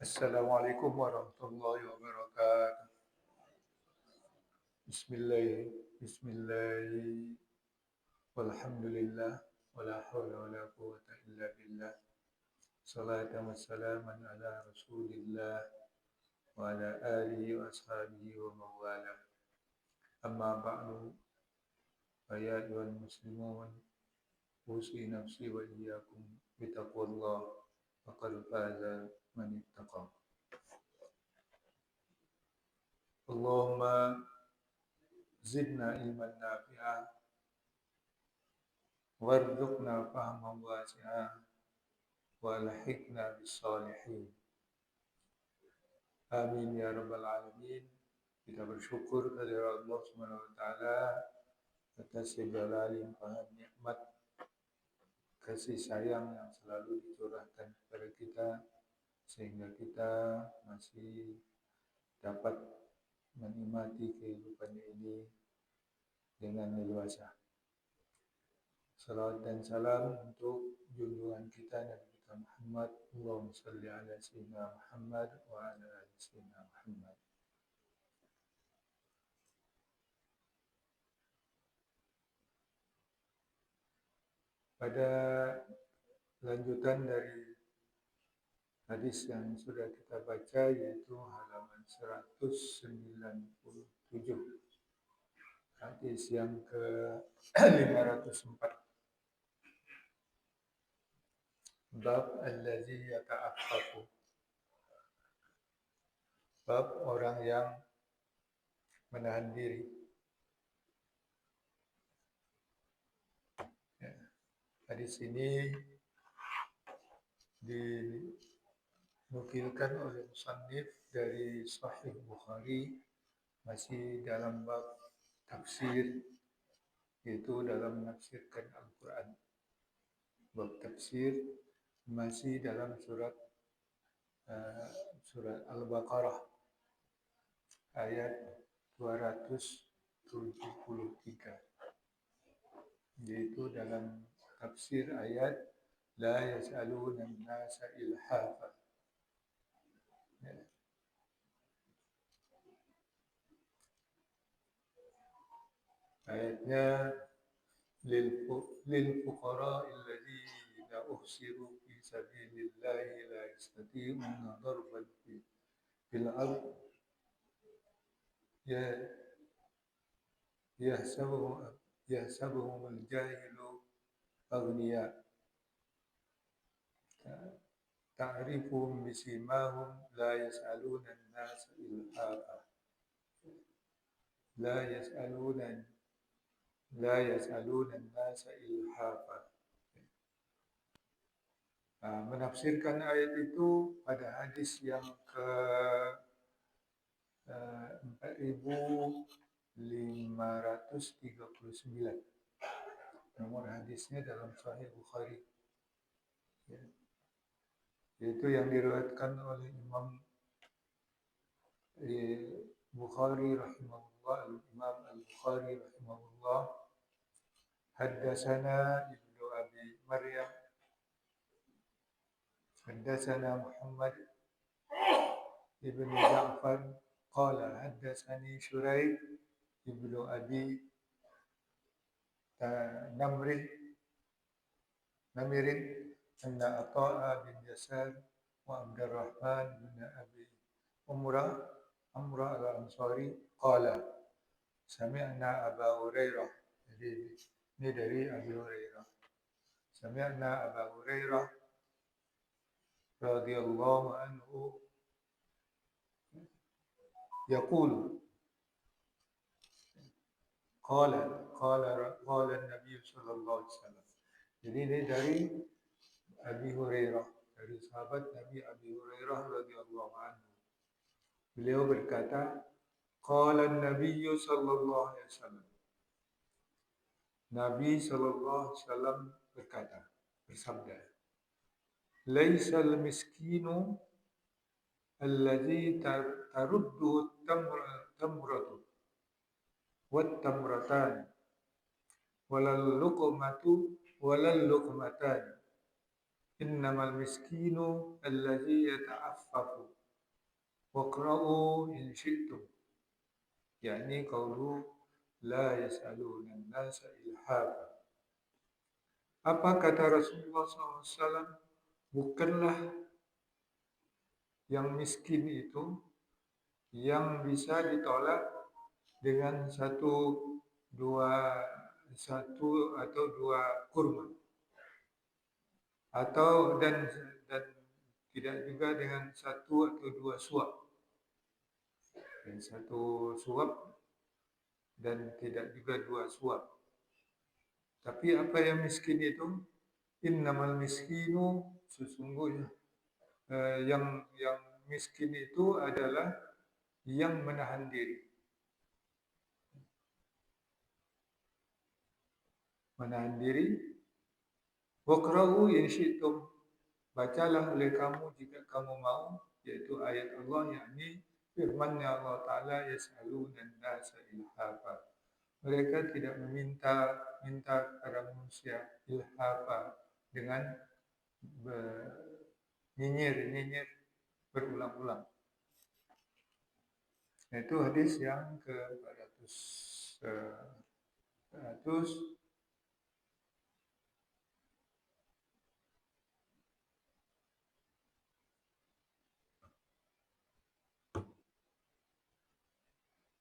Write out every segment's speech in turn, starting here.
Assalamualaikum warahmatullahi wabarakatuh. Bismillah, Bismillah, walhamdulillah, wala hawla wala quwwata illa billah. Salatan wassalaman ala rasulillah wa ala alihi wa ashabihi wa mawala. Amma ba'du, fa ya ayyuhal muslimun, usi nafsi wa iyyakum bitaqwallah, faqad faza man ittaqa. Allahumma zidna ilman nafi'a warzuqna fahman wasi'a walhiqna bis-shalihin. Amin ya rabbal alamin. Kita bersyukur kepada Allah Subhanahu wa taala atas segala limpahan nikmat kasih sayang yang selalu dicurahkan kepada kita sehingga kita masih dapat menikmati kehidupan ini dengan leluasa. Salawat dan salam untuk junjungan kita Nabi kita Muhammad. Allahumma salli ala sayyidina Muhammad wa ala ali sayyidina Muhammad. Pada lanjutan dari hadis yang sudah kita baca yaitu halaman 197. Hadis yang ke-504. Bab allazi yata'affafu. Bab orang yang menahan diri. Ya. Hadis ini dinukilkan oleh musannif dari Sahih Bukhari, masih dalam bab tafsir, yaitu dalam menafsirkan Al-Quran. Bab tafsir masih dalam surat Al-Baqarah ayat 273, yaitu dalam tafsir ayat la yas'aluna an-nasa ilhafa. Ayatnya lil fuqara alladziina uhsiru fi sabilillahi la yastati'una darban fil ard yahsabuhum al-jahilu aghniya ta'rifuhum bisimahum la yas'aluna an-nasa ilhafa la yas'aluna an-nasa ilhafa. Menafsirkan ayat itu pada hadis yang ke 4539. Nomor hadisnya dalam Sahih Bukhari. Ya. Yaitu yang diriwayatkan oleh Imam Bukhari rahimahullah, Imam Al-Bukhari rahimahullah. Haddatsana Ibnu Abi Maryam, haddatsana Muhammad ibn Ja'far qala haddatsani Shuraih ibnu Abi Namirin anna Ata'a bin Yasar wa Abdurrahman bin Abi Amra al-Ansari qala sami'na Aba Hurairah. Jadi ini dari Abi Hurairah. Sami'na Aba Hurairah radhiyallahu anhu yaqulu qala Nabi sallallahu alaihi wasallam. Jadi ini dari Abi Hurairah, dari sahabat Nabi Abi Hurairah radhiyallahu anhu. Beliau berkata, qala Nabi sallallahu alaihi wasallam. Nabi sallallahu alaihi wasallam bersabda, laisal miskinu alladzi tarudduhu tamratu wat tamratan walal luqmatan innamal miskinu alladzi yata'affafu waqra'u in syi'tum, yakni qaulu la yas'aluna an-nasa ilhafa. Apa kata Rasulullah SAW? Bukanlah yang miskin itu yang bisa ditolak dengan satu atau dua kurma, atau dan tidak juga dengan satu atau dua suap, dan satu suap dan tidak juga dua suap. Tapi apa yang miskin itu? Innamal miskinu, sesungguhnya yang miskin itu adalah yang menahan diri. Menahan diri. Waqra'u in syi'tum, bacalah oleh kamu jika kamu mau, yaitu ayat Allah, yakni firman-Nya Allah Ta'ala, yas'aluna an-nasa ilhafa. Mereka tidak minta kepada manusia ilhafa, dengan nyinyir berulang-ulang. Itu hadis yang ke-400.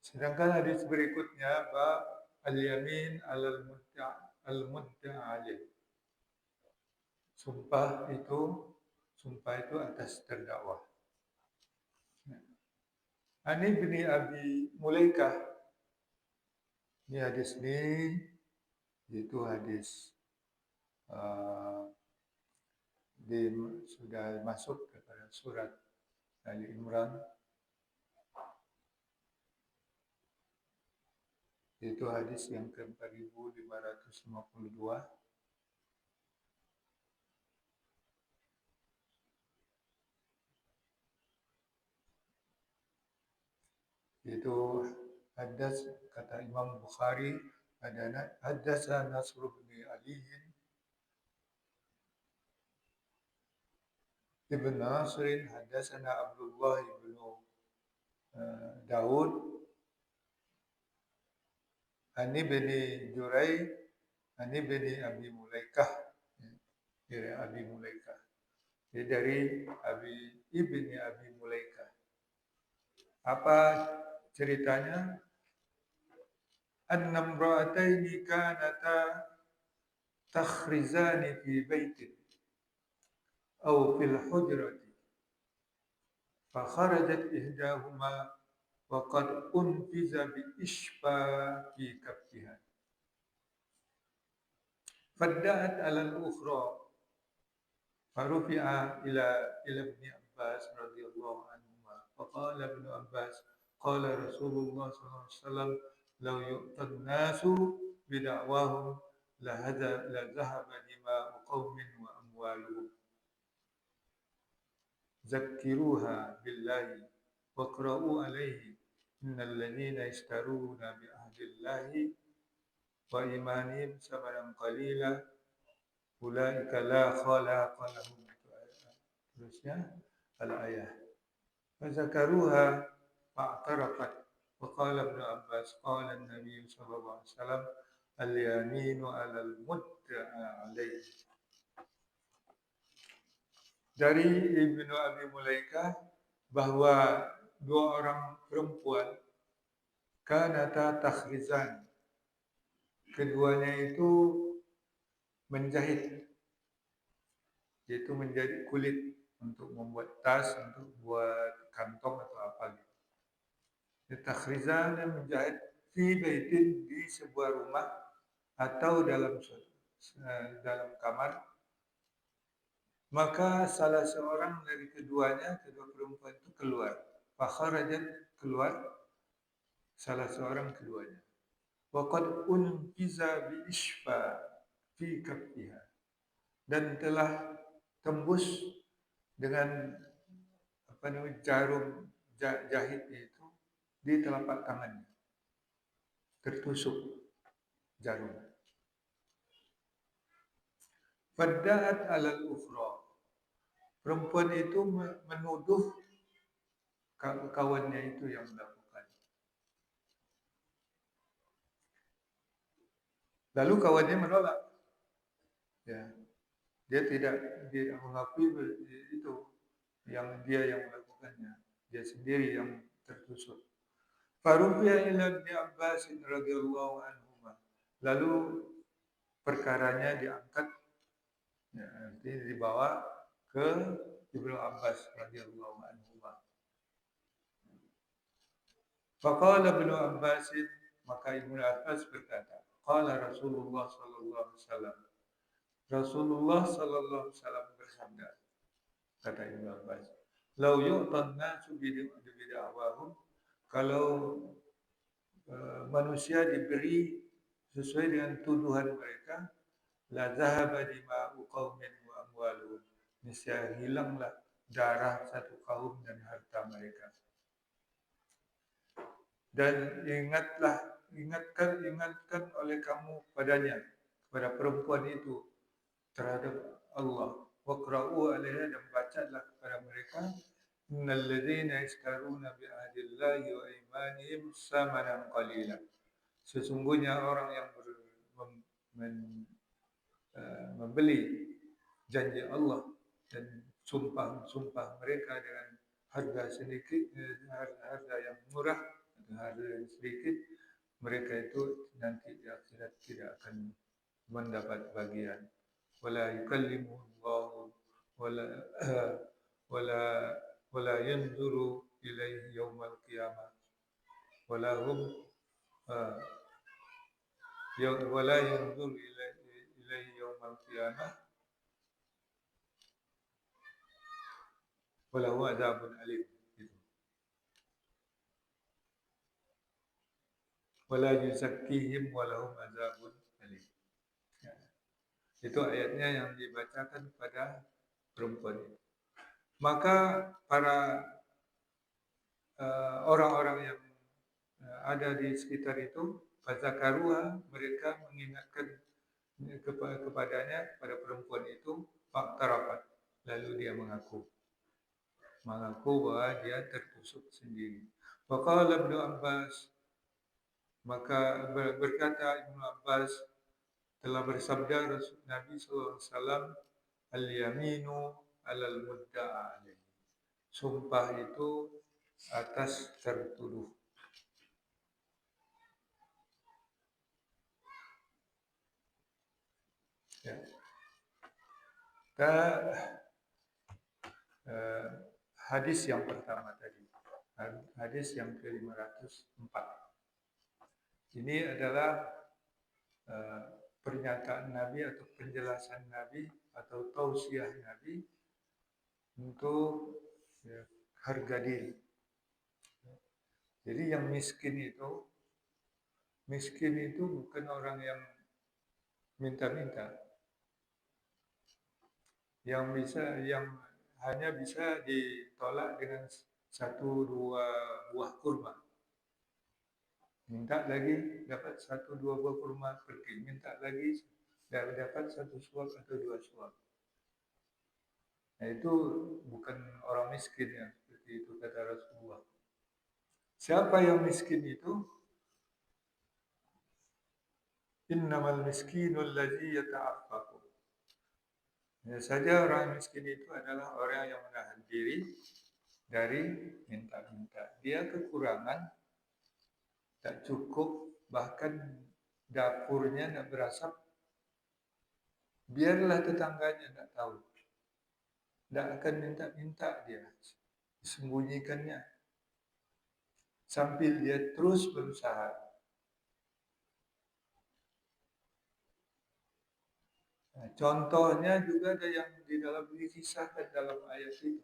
Sedangkan hadis berikutnya, bab al-yamin al-mudda' alaih. Sumpah itu atas terdakwa. Ani bin Abi Mulaikah, ini hadis ini itu hadis sudah masuk kepada surat Ali Imran. Itu hadis yang ke-4552. Itu hadas, kata Imam Bukhari, hadasa Nasr bin Ali ibn Nasr, hadasana Abdullah ibn Daud, Ani bin Jurai, Ani bin Abi Mulaikah, dari Abi Mulaikah, dari ibni Abi Mulaikah. Apa ceritanya? Annam ra'ataini kanata takhrizani fi baitin aw fil hujrati, fa kharajat ihdahuma wa qad unfiza bi ishfa fi kaffiha, fadda'at 'ala al-ukhra, farufi'a ila ibni Abbas radhiyallahu anhuma, faqala ibnu Abbas, qala Rasulullah sallallahu alaihi wasallam, law yu'tan nasu bida'wahum la zahaba dima'u qaumin wa amwaluhum, zakkiruha billahi waqra'u alaihi innal ladzina yashtaruna bi ahdillahi wa imanihim samanan qalila ulaika la khalaqa lahum. Terusnya al-ayah. Fazakaruha fa'tarafat wa qala ibn Abbas qala an-nabiy sallallahu alaihi wasallam al-yaminu 'ala al-mudda'a alaih. Dari Ibnu Abi Mulaikah bahwa dua orang perempuan kanata takhrizan, keduanya itu menjahit, yaitu menjadi kulit untuk membuat tas, untuk buat kantong atau apa gitu. Takhrizan, menjahit fi baitin, di sebuah rumah atau dalam kamar. Maka salah seorang dari kedua perempuan itu keluar. Fakharajat, keluar salah seorang keduanya. Wa qad unfiza bi ishfa fi kaffiha, dan telah tembus dengan jarum jahit itu di telapak tangannya, tertusuk jarum. Fadda'at 'alal ukhra, perempuan itu menuduh kawannya itu yang melakukan. Lalu kawannya menolak. Ya, dia tidak mengakui itu dia yang melakukannya. Dia sendiri yang tertusuk. Farufiya ila Ibn Abbas radhiyallahu anhu. Lalu perkaranya diangkat, ya, nanti dibawa ke Ibnu Abbas radhiyallahu anhu. Faqala Ibnu Abbas, maka Ibnu Abbas berkata, qala Rasulullah sallallahu alaihi wasallam. Rasulullah sallallahu alaihi wasallam bersabda, kata Ibnu Abbas, "Lau yu'tan nasu bid'awahum." Kalau manusia diberi sesuai dengan tuduhan mereka, la zahaba dima'u qaumin wa amwaluhum. Niscaya hilanglah darah satu kaum dan harta mereka. Dan ingatkan oleh kamu padanya, kepada perempuan itu, terhadap Allah. Waqra'u 'alaiha, dan bacalah kepada mereka, innal ladzina yashtaruna bi ahdillahi wa imanihim samanan qalila. Sesungguhnya orang yang membeli janji Allah dan sumpah mereka dengan harga sedikit, harga yang murah, harga yang sedikit, mereka itu nanti di akhirat tidak akan mendapat bagian. Wala yukallimuhullahu wala yanzuru ilaihi yaumal qiyamah wala hum wala yanzuru ilaihi yaumal qiyamah wala huwa adzabun alim. Wala yuzakkihim walahum adzabun alim. Itu ayatnya yang dibacakan pada perempuan itu. Maka para orang-orang yang ada di sekitar itu, fazakaruha, mereka mengingatkan kepadanya, kepada perempuan itu, faktarafat, lalu dia mengaku bahwa dia tertusuk sendiri. Faqala Ibnu Abbas, maka berkata Ibnu Abbas, telah bersabda Nabi SAW, al-yaminu alal mudda'a alaih. Sumpah itu atas tertuduh. Ya. Hadis yang pertama tadi, hadis yang ke-504. Ini adalah pernyataan Nabi atau penjelasan Nabi atau tausiah Nabi untuk harga diri. Jadi yang miskin itu bukan orang yang minta-minta, yang hanya bisa ditolak dengan 1-2 buah kurma. Minta lagi, dapat 1-2 buah kurma, pergi. Minta lagi, dapat 1 suap atau 2 suap. Nah, itu bukan orang miskin ya, seperti itu kata Rasulullah. Siapa yang miskin itu? Innamal miskinu alladzi yata'affafu. Ya saja, orang miskin itu adalah orang yang menahan diri dari minta-minta. Dia kekurangan, tak cukup, bahkan dapurnya tidak berasap, biarlah tetangganya tidak tahu. Tidak akan minta-minta dia, disembunyikannya, sambil dia terus berusaha. Nah, contohnya juga ada yang di dalam dikisahkan dalam ayat itu.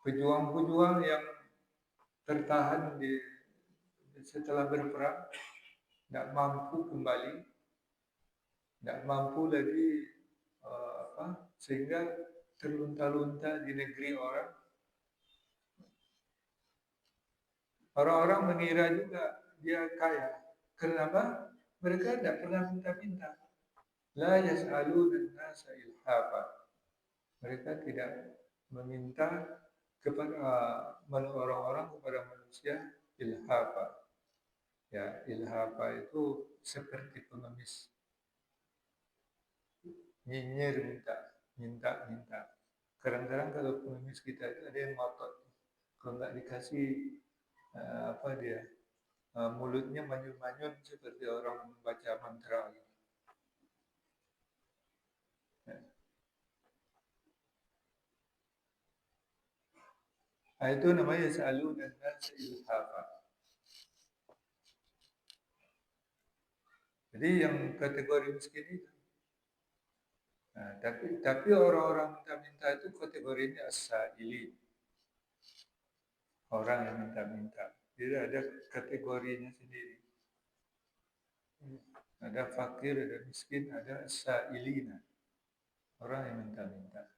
Pejuang-pejuang yang tertahan setelah berperang, tidak mampu kembali, tidak mampu lagi sehingga terlunta-lunta di negeri orang. Orang-orang mengira juga dia kaya. Kenapa? Mereka tidak pernah minta-minta. La yas'aluna an-nasa ilhafa. Mereka tidak meminta kepada orang-orang kepada manusia ilhafa. Ya, ilhafa itu seperti pengemis, nyinyir minta. Kadang-kadang kalau pengemis kita itu ada yang ngotot, kalau nggak dikasih apa dia mulutnya manyun-manyun seperti orang membaca mantra. Ya. Nah, itu namanya sa'alu dan ilhafa. Jadi yang kategori miskin itu. Nah, tapi orang-orang minta-minta itu kategorinya as-sa'ili. Orang yang minta-minta. Jadi ada kategorinya sendiri. Ada fakir, ada miskin, ada as-sa'ilina. Orang yang minta-minta.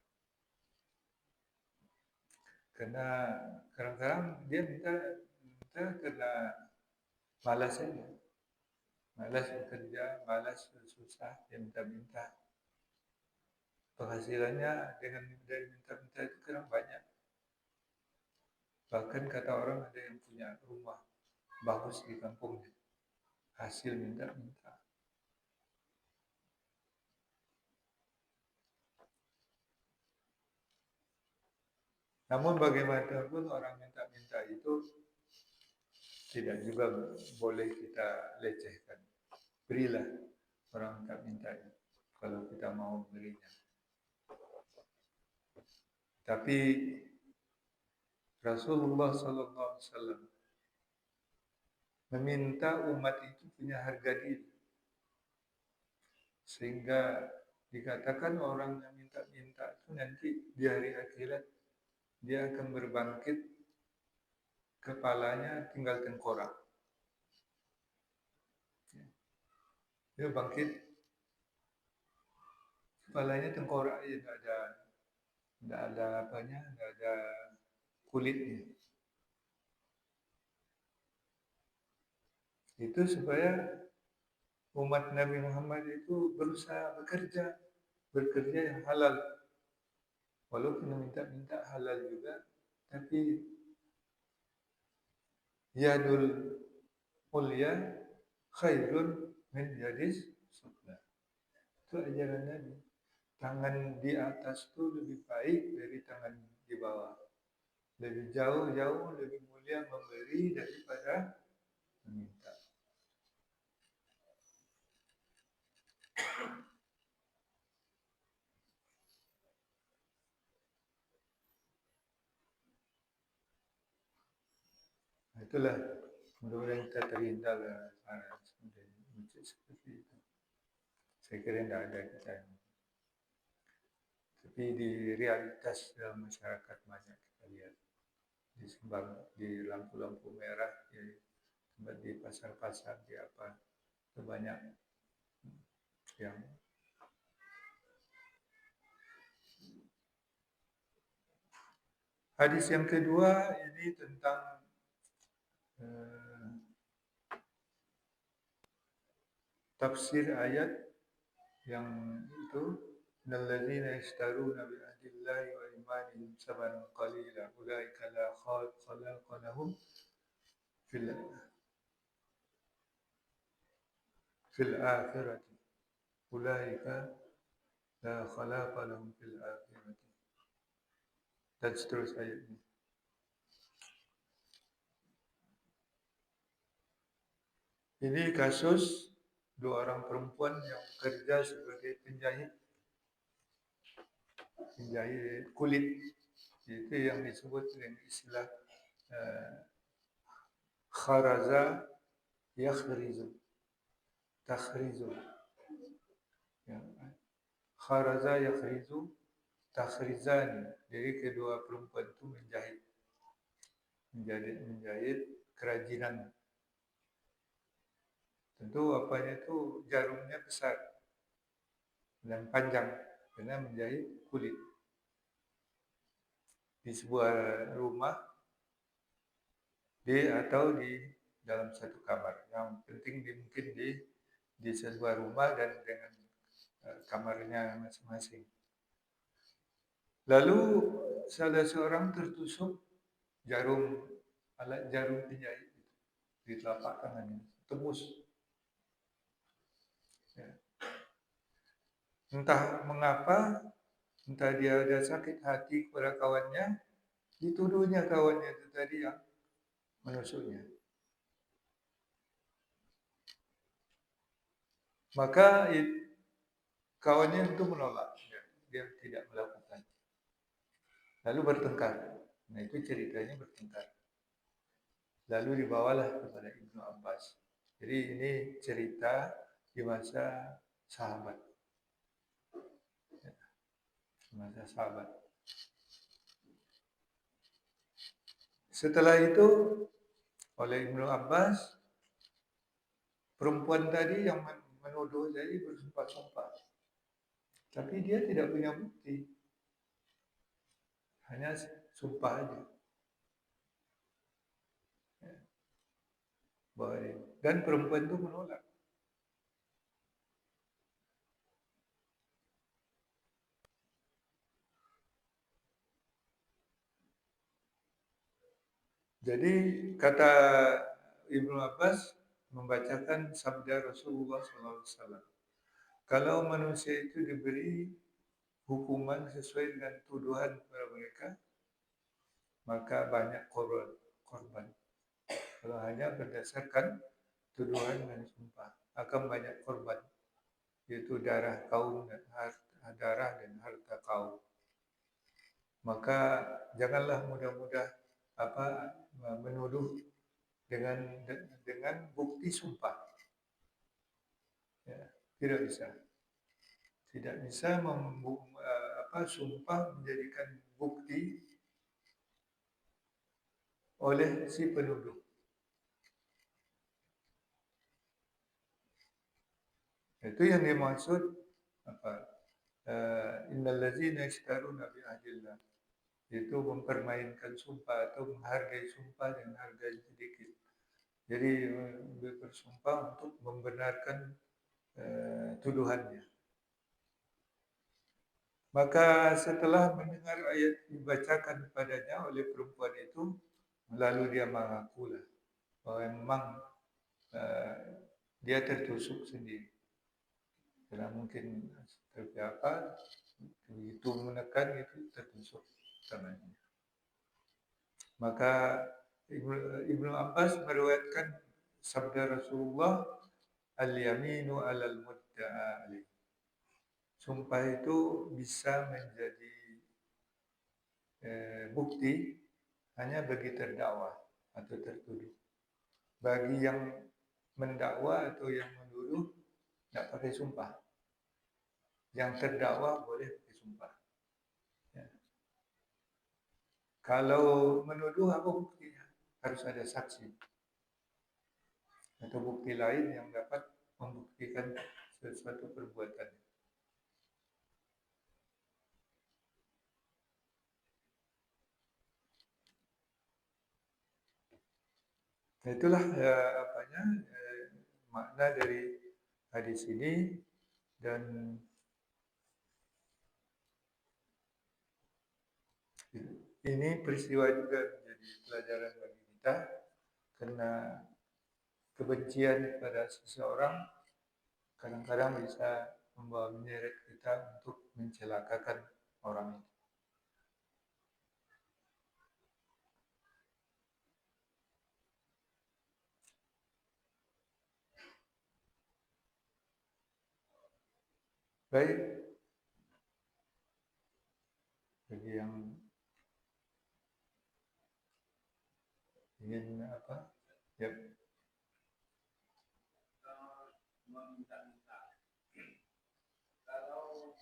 Karena kadang-kadang dia minta karena malas saja. Malas bekerja, malas susah, dia minta-minta. Penghasilannya dengan dari minta-minta itu kurang banyak. Bahkan kata orang ada yang punya rumah bagus di kampungnya, hasil minta-minta. Namun bagaimanapun orang minta-minta itu tidak juga boleh kita lecehkan. Berilah orang minta-minta kalau kita mau berinya. Tapi Rasulullah SAW meminta umat itu punya harga diri. Sehingga dikatakan orang yang minta-minta itu nanti di hari akhirat dia akan berbangkit, kepalanya tinggal tengkorak. Dia bangkit, kepalanya tengkorak aja, tidak ada apanya, tidak ada kulitnya. Itu supaya umat Nabi Muhammad itu berusaha bekerja yang halal. Walaupun minta-minta halal juga, tapi yadul ulya khairun min yadis sufla. Itu ajaran Nabi. Tangan di atas itu lebih baik dari tangan di bawah. Lebih jauh-jauh lebih mulia memberi daripada meminta. Nah, itulah mudah-mudahan kita terhindar seperti itu. Saya kira tidak ada kita. Tapi di realitas dalam masyarakat banyak kita lihat di lampu-lampu merah, di pasar-pasar, di apa, itu banyak yang hadis yang kedua ini tentang tafsir ayat yang itu alladzina yashtaruna bi ahdillahi wa imanihim samanan qalila ulaika la khalaqa lahum fil akhirati ulaika la khalaqa lahum fil akhirati, dan seterusnya ayatnya. Ini kasus dua orang perempuan yang bekerja sebagai penjahit kulit. Itu yang disebut dengan istilah kharaza yakhrizu, takhrizu. Ya. Kharaza yakhrizu takhrizani. Jadi kedua perempuan itu menjahit kerajinan. Tentu apanya itu jarumnya besar dan panjang karena menjahit kulit di sebuah rumah atau di dalam satu kamar. Yang penting mungkin di sebuah rumah dan dengan kamarnya masing-masing. Lalu salah seorang tertusuk jarum, alat jarum penjahit di telapak tangannya, tembus. Ya. Entah mengapa, entah dia ada sakit hati kepada kawannya, dituduhnya kawannya itu tadi yang menusuknya. Maka kawannya itu menolak, dia tidak melakukan. Lalu bertengkar. Nah itu ceritanya bertengkar. Lalu dibawalah kepada Ibnu Abbas. Jadi ini cerita di masa sahabat. Masa sahabat. Setelah itu oleh Ibnu Abbas, perempuan tadi yang menuduh tadi bersumpah-sumpah. Tapi dia tidak punya bukti. Hanya sumpah aja. Dan perempuan itu menolak. Jadi kata Ibnu Abbas membacakan sabda Rasulullah SAW. Kalau manusia itu diberi hukuman sesuai dengan tuduhan kepada mereka, maka banyak korban. Kalau hanya berdasarkan tuduhan dan sumpah, akan banyak korban, yaitu darah kaum dan harta kaum. Maka janganlah mudah-mudah menuduh dengan bukti sumpah. Ya, tidak bisa. Tidak bisa sumpah menjadikan bukti oleh si penuduh. Itu yang dimaksud innal ladzina yashtaruna bi ahdillah, itu mempermainkan sumpah atau menghargai sumpah dengan harga yang sedikit. Jadi bersumpah untuk membenarkan tuduhannya. Maka setelah mendengar ayat dibacakan kepadanya oleh perempuan itu, lalu dia mengakulah bahwa memang dia tertusuk sendiri. Karena mungkin seperti apa, begitu menekan itu tertusuk tangannya. Maka Ibnu Abbas meriwayatkan sabda Rasulullah, al-yaminu alal mudda'a alaih. Sumpah itu bisa menjadi bukti hanya bagi terdakwa atau tertuduh. Bagi yang mendakwa atau yang menuduh tidak pakai sumpah. Yang terdakwa boleh pakai sumpah. Ya. Kalau menuduh apa buktinya? Harus ada saksi atau bukti lain yang dapat membuktikan sesuatu perbuatan. Nah, itulah makna dari hadis ini, dan ini peristiwa juga menjadi pelajaran bagi kita, karena kebencian pada seseorang kadang-kadang bisa membawa menyeret kita untuk mencelakakan orang itu. Baik, bagi yang ingin ya. Kalau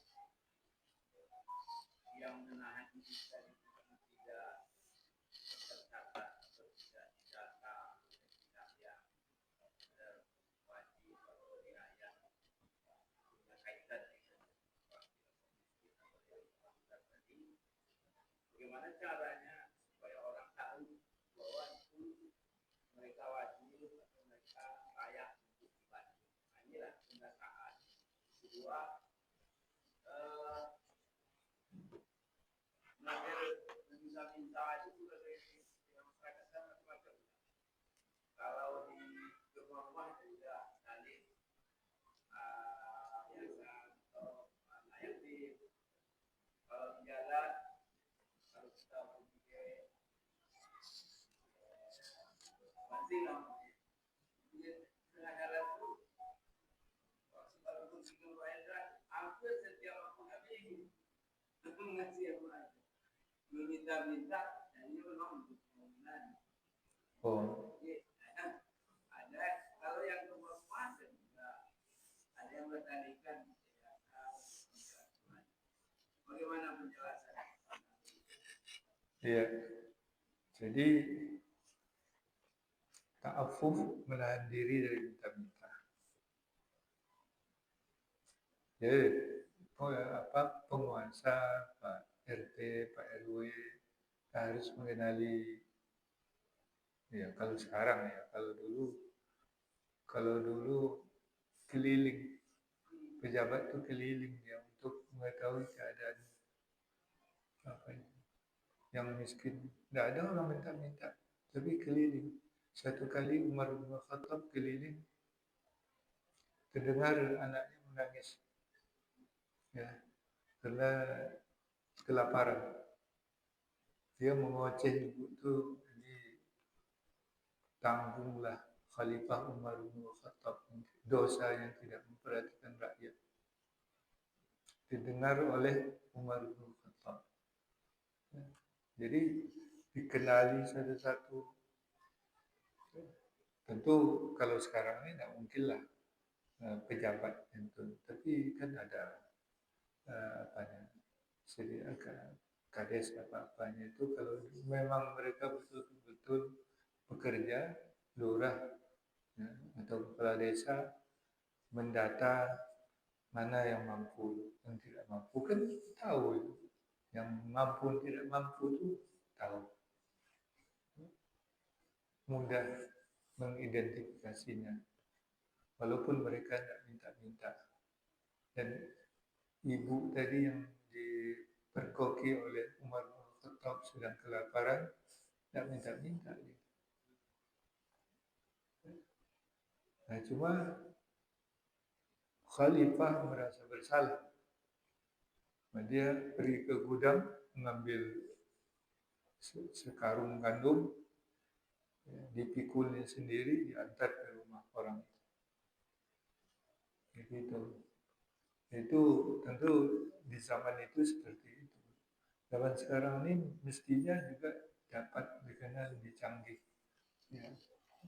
yang menahan kita tidak tercatat atau tidak didata, tidak yang wajib atau tidak yang berkaitan dengan tadi, bagaimana caranya supaya orang tahu bahwa itu mereka wajib atau mereka layak untuk dibantu. Nah, inilah pendataan. Kedua, model Oh, iya. Jadi ta'affuf menahan diri dari minta-minta. Jadi penguasa, Pak RT, Pak RW harus mengenali, ya kalau sekarang ya, kalau dulu keliling, pejabat itu keliling ya untuk mengetahui keadaan apa ini, yang miskin. Tidak ada orang minta-minta, tapi keliling. Satu kali Umar bin Khattab keliling, terdengar anaknya menangis, ya, karena kelaparan. Dia mengoceh ibu itu, ini tanggunglah Khalifah Umar bin Khattab, dosa yang tidak memperhatikan rakyat. Didengar oleh Umar bin Khattab. Jadi dikenali satu-satu. Tentu kalau sekarang ini tidak mungkin lah pejabat itu, tapi kan ada apanya, kades apa-apanya itu, kalau memang mereka betul-betul bekerja, lurah ya, atau kepala desa mendata mana yang mampu, yang tidak mampu, kan tahu itu. Yang mampu tidak mampu itu tahu, mudah mengidentifikasinya, walaupun mereka tidak minta-minta. Dan ibu tadi yang diperkoki oleh Umar bin Khattab sedang kelaparan, tidak minta-minta. Nah, cuma Khalifah merasa bersalah. Nah, dia pergi ke gudang, mengambil sekarung gandum, ya, dipikulnya sendiri, diantar ke rumah orang. Begitu. Itu tentu di zaman itu seperti itu. Zaman sekarang ini mestinya juga dapat dikenal lebih canggih, ya,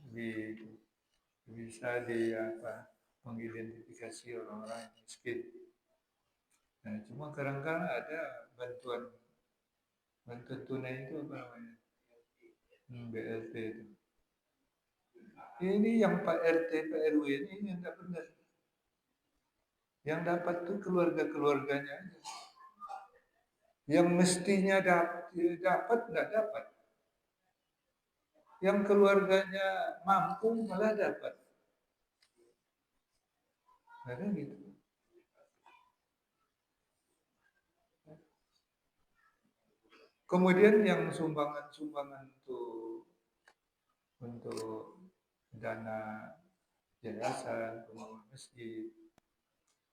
lebih bisa mengidentifikasi orang-orang yang miskin. Nah, cuma kadang-kadang ada bantuan bantuan tunai itu apa namanya, BLT itu. Ini yang Pak RT, Pak RW ini yang tidak benar. Yang dapat tuh keluarga-keluarganya aja. Yang mestinya dapat nggak dapat. Yang keluarganya mampu malah dapat. Nah, kan gitu. Kemudian yang sumbangan-sumbangan untuk dana yayasan, pembangunan masjid,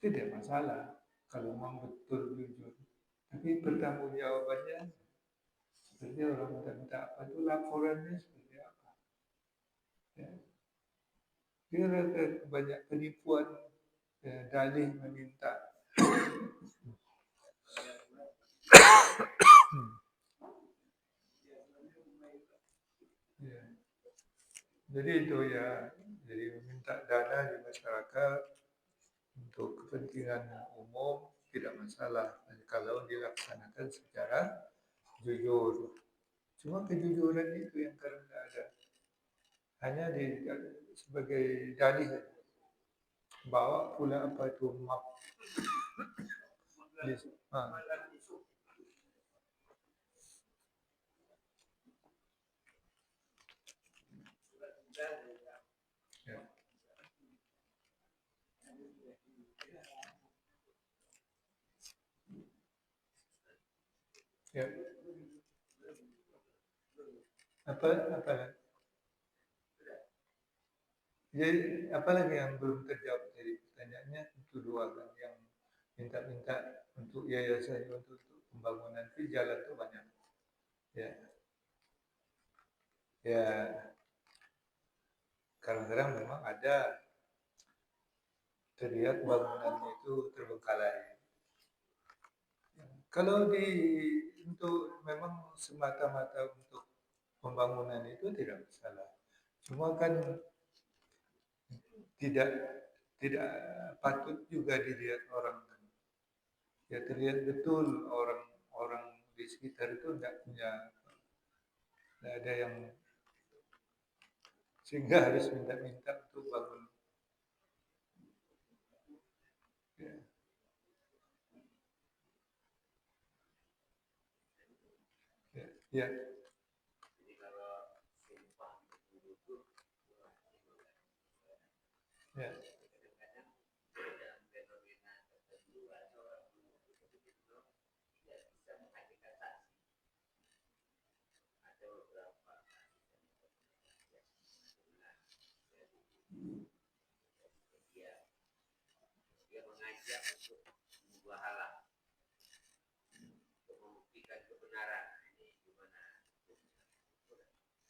tidak masalah kalau memang betul jujur. Tapi pertanggungjawabannya seperti orang minta apa itu, laporannya seperti apa? Ya. Dia banyak penipuan, ya, dalih meminta. Ya. Jadi itu ya, jadi meminta dana di masyarakat untuk kepentingan umum tidak masalah kalau dilaksanakan secara jujur. Cuma kejujuran itu yang kadang tidak ada, hanya sebagai dalih. Bawa pula apa itu map. Ah. Ya. Ya. Apa jadi apalagi yang belum terjawab dari pertanyaannya, itu dua kan, yang minta-minta untuk yayasan, untuk pembangunan itu jalan itu banyak. Ya, ya, kadang-kadang memang ada terlihat bangunannya itu terbengkalai. Kalau untuk memang semata-mata untuk pembangunan itu tidak masalah. Cuma kan tidak tidak patut juga dilihat orang. Ya terlihat betul orang-orang di sekitar itu tidak ada yang sehingga harus minta-minta untuk bangun. Ya, ya, ya, ya.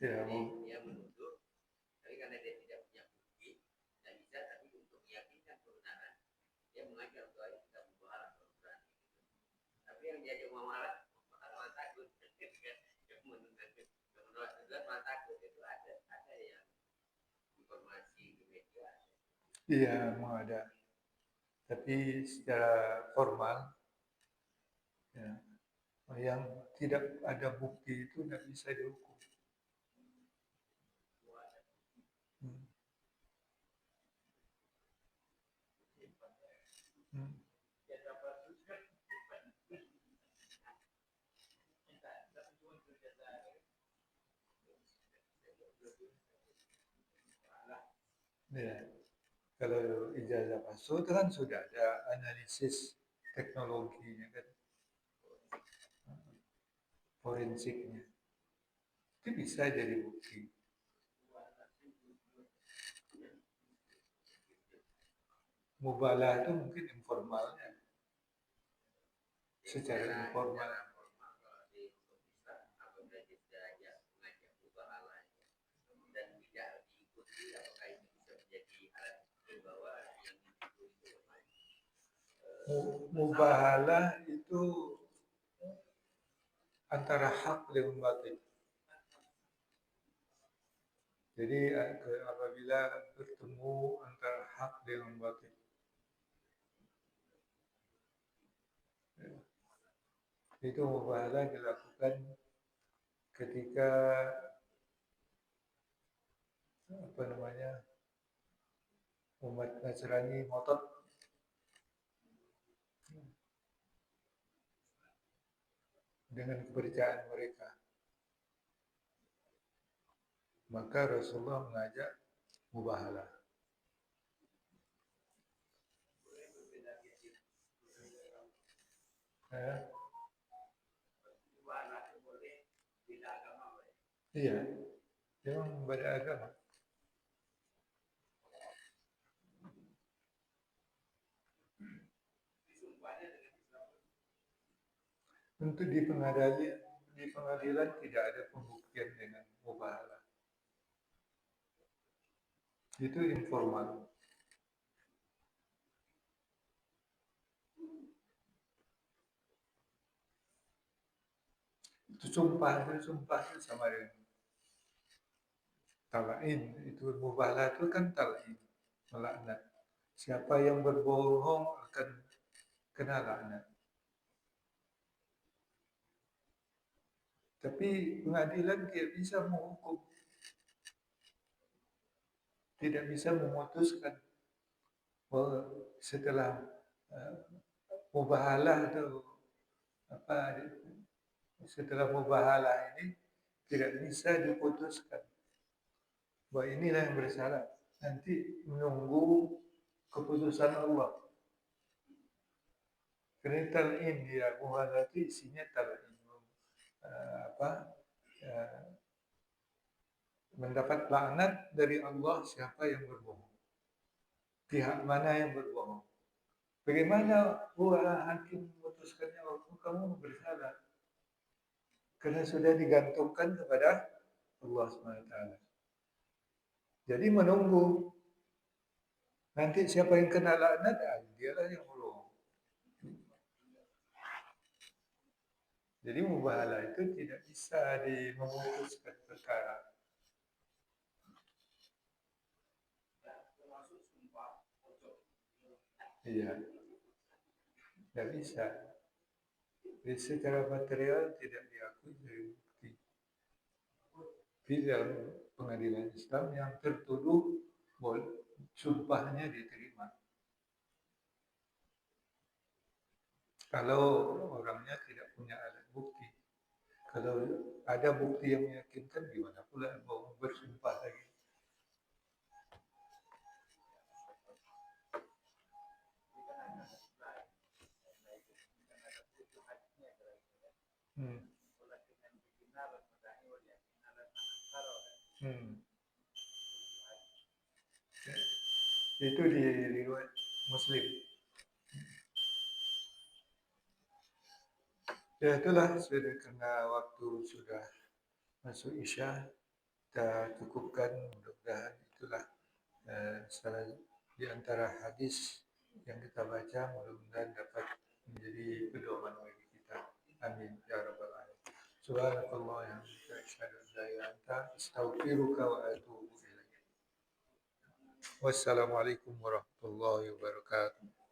Ya, iya, mau ada. Tapi secara formal, ya, yang tidak ada bukti itu tidak bisa dihukum. Hmm. Hmm. Ya. Kalau ijazah palsu itu kan sudah ada analisis teknologinya kan, forensiknya. Itu bisa jadi bukti. Mubalah itu mungkin informalnya, secara informal. Mubahalah itu antara hak dengan batil. Jadi apabila bertemu antara hak dengan batil, itu mubahalah dilakukan ketika apa namanya umat Nasrani ngotot dengan kepercayaan mereka, maka Rasulullah mengajak mubahalah. Ya. Iya, memang beda agama. Untuk di pengadilan tidak ada pembuktian dengan mubahalah. Itu informal. Itu sumpah itu sama dengan talain. Itu mubahalah itu kan talain, melaknat. Siapa yang berbohong akan kena laknat. Tapi pengadilan tidak bisa menghukum, tidak bisa memutuskan bahwa setelah uh, mubahalah atau apa setelah mubahalah ini tidak bisa diputuskan bahwa inilah yang bersalah. Nanti menunggu keputusan Allah. Karena tal'in dia mubahalah itu isinya tal'in, apa mendapat laknat dari Allah siapa yang berbohong. Pihak mana yang berbohong? Bagaimana hakim memutuskannya kamu bersalah? Karena sudah digantungkan kepada Allah SWT. Jadi menunggu nanti siapa yang kena laknat, dialah yang berbohong. Jadi mubahalah itu tidak bisa memutuskan perkara. Iya, tidak bisa. Jadi secara material tidak diakui dari bukti. Di dalam pengadilan Islam yang tertuduh sumpahnya diterima. Kalau orangnya tidak punya alat bukti, kalau ada bukti yang meyakinkan, gimana pula mau bersumpah lagi? Hmm. Hmm. Itu di riwayat Muslim. Ya itulah sudah karena waktu sudah masuk Isya, kita cukupkan, mudah-mudahan itulah salah di antara hadis yang kita baca, mudah-mudahan dapat menjadi pedoman bagi kita. Amin ya rabbal alamin. Subhanakallah yang asyhadu an la ilaha illa anta astaghfiruka wa atubu ilaik. Wassalamualaikum warahmatullahi wabarakatuh.